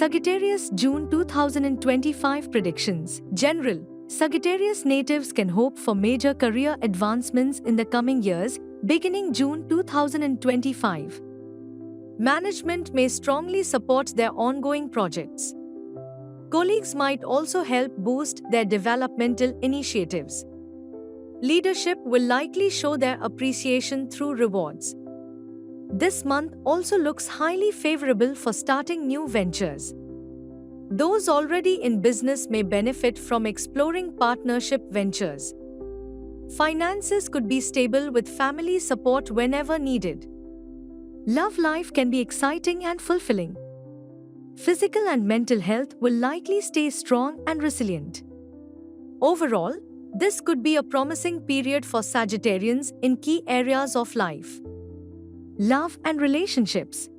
Sagittarius June 2025 predictions. General. Sagittarius natives can hope for major career advancements in the coming years, beginning June 2025. Management may strongly support their ongoing projects. Colleagues might also help boost their developmental initiatives. Leadership will likely show their appreciation through rewards. This month also looks highly favorable for starting new ventures. Those already in business may benefit from exploring partnership ventures. Finances could be stable with family support whenever needed. Love life can be exciting and fulfilling. Physical and mental health will likely stay strong and resilient. Overall, this could be a promising period for Sagittarians in key areas of life. Love and relationships.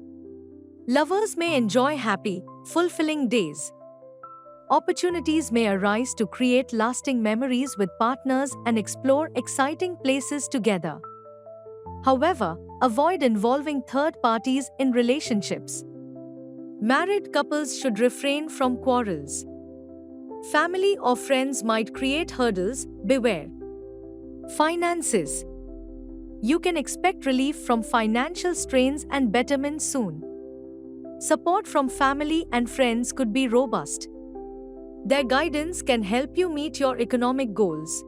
Lovers may enjoy happy, fulfilling days. Opportunities may arise to create lasting memories with partners and explore exciting places together. However, avoid involving third parties in relationships. Married couples should refrain from quarrels. Family or friends might create hurdles, beware. Finances. You can expect relief from financial strains and betterment soon. Support from family and friends could be robust. Their guidance can help you meet your economic goals.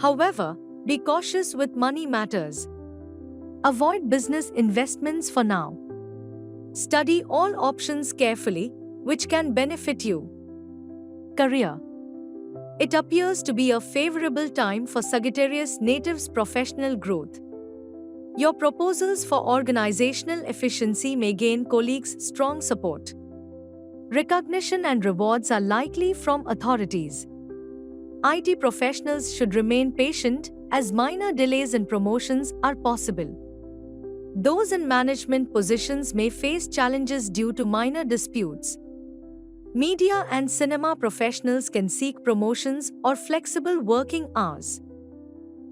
However, be cautious with money matters. Avoid business investments for now. Study all options carefully, which can benefit you. Career. It appears to be a favorable time for Sagittarius natives' professional growth. Your proposals for organizational efficiency may gain colleagues' strong support. Recognition and rewards are likely from authorities. IT professionals should remain patient as minor delays in promotions are possible. Those in management positions may face challenges due to minor disputes. Media and cinema professionals can seek promotions or flexible working hours.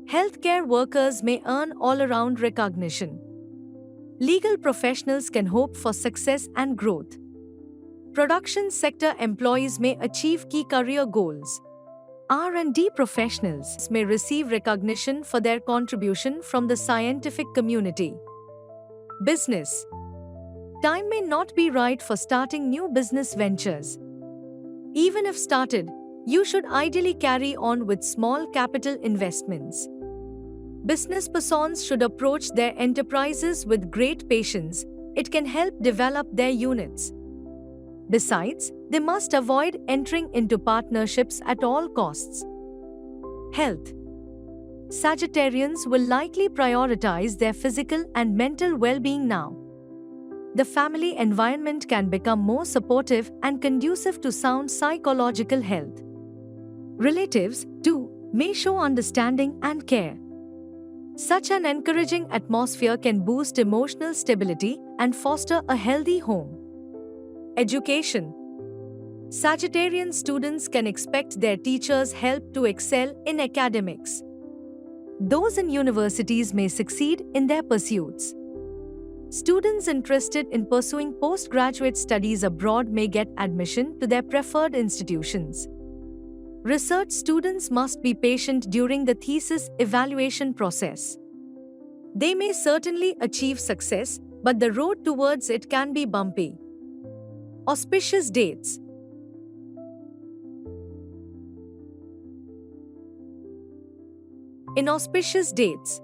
Healthcare workers may earn all-around recognition. Legal professionals can hope for success and growth. Production sector employees may achieve key career goals. R&D professionals may receive recognition for their contribution from the scientific community. Business. Time may not be right for starting new business ventures. Even if started, you should ideally carry on with small capital investments. Business persons should approach their enterprises with great patience. It can help develop their units. Besides, they must avoid entering into partnerships at all costs. Health. Sagittarians will likely prioritize their physical and mental well-being now. The family environment can become more supportive and conducive to sound psychological health. Relatives, too, may show understanding and care. Such an encouraging atmosphere can boost emotional stability and foster a healthy home. Education. Sagittarian students can expect their teachers' help to excel in academics. Those in universities may succeed in their pursuits. Students interested in pursuing postgraduate studies abroad may get admission to their preferred institutions. Research students must be patient during the thesis evaluation process. They may certainly achieve success, but the road towards it can be bumpy. Auspicious dates. In auspicious dates,